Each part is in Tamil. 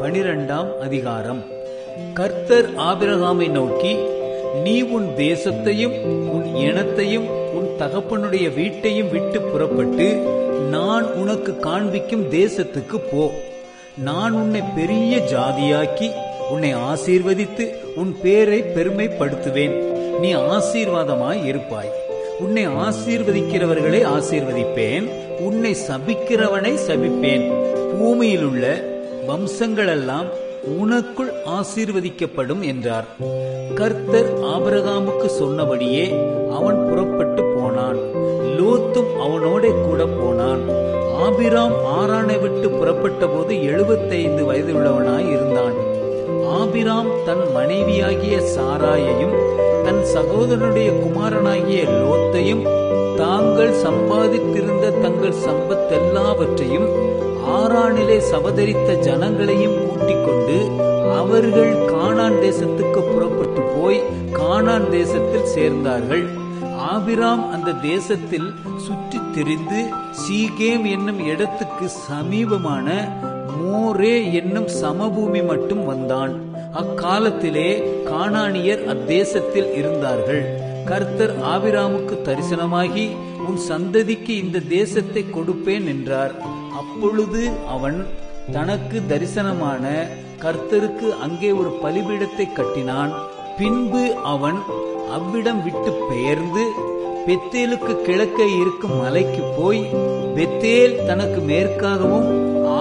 12ஆம் அதிகாரம். கர்த்தர் ஆபிரகாமை நோக்கி, நீ உன் தேசத்தையும் உன் இனத்தையும் உன் தகப்பனுடைய வீட்டையும் விட்டு புறப்பட்டு நான் உனக்கு காண்பிக்கும் தேசத்துக்கு போ. நான் உன்னை பெரிய ஜாதியாக்கி உன்னை ஆசீர்வதித்து உன் பேரை பெருமைப்படுத்துவேன். நீ ஆசீர்வாதமாய் இருப்பாய். உன்னை ஆசீர்வதிக்கிறவர்களை ஆசீர்வதிப்பேன், உன்னை சபிக்கிறவனை சபிப்பேன். பூமியில் உள்ள வம்சங்களெல்லாம் உனக்குள் ஆசீர்வதிக்கப்படும் என்றார். கர்த்தர் ஆபிரகாமுக்கு சொன்னபடியே அவன் புறப்பட்டு போனான். லோத்தும் அவனோட கூட போனான். ஆபிராம் ஆரானை விட்டு புறப்பட்ட போது 75 வயதுள்ளவனாய் இருந்தான். ஆபிராம் தன் மனைவியாகிய சாராயையும் தன் சகோதரனுடைய குமாரனாகிய லோத்தையும் தாங்கள் சம்பாதித்திருந்த தங்கள் சம்பத்தெல்லாவற்றையும் ஆரானிலே சபதரித்த ஜனங்களையும் கூட்டிக் கொண்டு அவர்கள் கானான் தேசத்துக்கு புறப்பட்டு போய் கானான் தேசத்தில் சேர்ந்தார்கள். ஆபிராம் அந்த தேசத்தில் சுற்றித் திரிந்து சீகேம் என்னும் இடத்துக்கு சமீபமான மோரே என்னும் சமபூமி மட்டும் வந்தான். அக்காலத்திலே கானானியர் அத்தேசத்தில் இருந்தார்கள். கர்த்தர் ஆபிராமுக்கு தரிசனமாகி, உன் சந்ததிக்கு இந்த தேசத்தை கொடுப்பேன் என்றார். அப்பொழுது அவன் தனக்கு தரிசனமான கர்த்தருக்கு அங்கே ஒரு பலிபீடத்தை கட்டினான். பின்பு அவன் அவ்விடம் விட்டு பெயர்ந்து பெத்தேலுக்கு கிழக்கே இருக்கும் மலைக்கு போய், பெத்தேல் தனக்கு மேற்காகவும்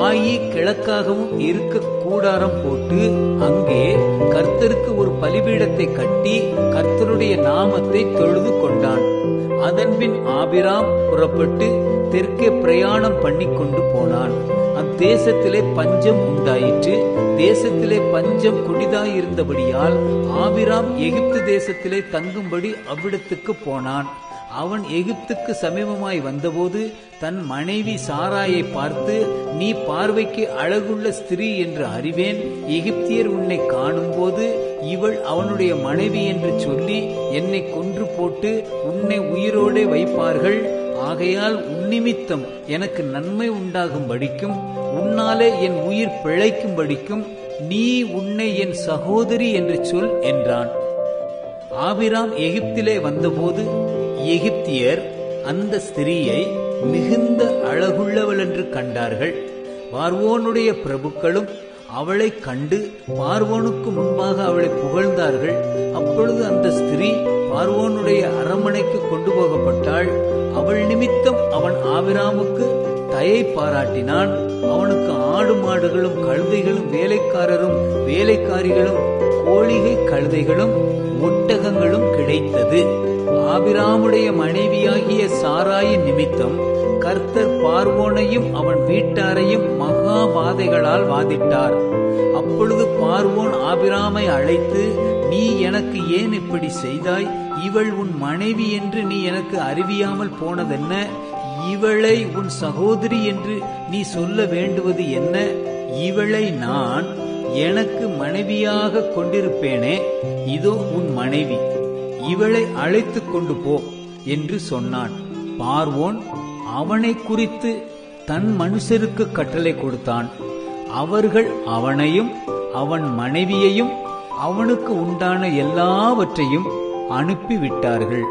ஆயி கிழக்காகவும் இருக்க கூடாரம் போட்டு அங்கே கர்த்தருக்கு ஒரு பலிபீடத்தை கட்டி கர்த்தருடைய நாமத்தை தொழுது கொண்டான். அதன்பின் ஆபிராம் புறப்பட்டு தெற்கே பிரயாணம் பண்ணி கொண்டு போனான். அத்தேசத்திலே பஞ்சம் உண்டாயிற்று. தேசத்திலே பஞ்சம் கொடிதாயிருந்தபடியால் ஆபிராம் எகிப்து தேசத்திலே தங்கும்படி அவ்விடத்துக்கு போனான். அவன் எகிப்துக்கு சமீபமாய் வந்தபோது தன் மனைவி சாராயை பார்த்து, நீ பார்வைக்கு அழகுள்ள ஸ்திரீ என்று அறிவேன். எகிப்தியர் உன்னை காணும் போது இவள் அவனுடைய மனைவி என்று சொல்லி என்னை கொன்று போட்டு உன்னை உயிரோடே வைப்பார்கள். ஆகையால் உன்னிமித்தம் எனக்கு நன்மை உண்டாகும்படிக்கும் உன்னாலே என் உயிர் பிழைக்கும்படிக்கும் நீ உன்னை என் சகோதரி என்று சொல் என்றான். ஆபிராம் எகிப்திலே வந்தபோது எகிப்தியர் அந்த ஸ்திரீயை மிகுந்த அழகுள்ளவள் என்று கண்டார்கள். பார்வோனுடைய பிரபுக்களும் அவளை கண்டு பார்வோனுக்கு முன்பாக அவளை புகழ்ந்தார்கள். அப்பொழுது அந்த ஸ்திரீ பார்வோனுடைய அரண்மனைக்கு கொண்டு போகப்பட்டாள். அவள் நிமித்தம் அவன் ஆபிராமுக்கு தயை பாராட்டினான். அவனுக்கு ஆடு மாடுகளும் கழுதைகளும் வேலைக்காரரும் வேலைக்காரிகளும் கோழிகை கழுதைகளும் ஒட்டகங்களும் கிடைத்தது. ஆபிராமுடைய மனைவியாகிய சாராயின் நிமித்தம் கர்த்தர் பார்வோனையும் அவன் வீட்டாரையும் மகா வாதைகளால் வாதிட்டார். அப்பொழுது பார்வோன் ஆபிராமை அழைத்து, நீ எனக்கு ஏன் இப்படி செய்தாய்? இவள் உன் மனைவி என்று நீ எனக்கு அறிவியாமல் போனதென்ன? இவளை உன் சகோதரி என்று நீ சொல்ல வேண்டுவது என்ன? இவளை நான் எனக்கு மனைவியாக கொண்டிருப்பேனே, இதோ உன் மனைவி, இவளை அழைத்து கொண்டு போ என்று சொன்னான். பார்வோன் அவனை குறித்து தன் மனுஷருக்கு கட்டளை கொடுத்தான். அவர்கள் அவனையும் அவன் மனைவியையும் அவனுக்கு உண்டான எல்லாவற்றையும் அனுப்பிவிட்டார்கள்.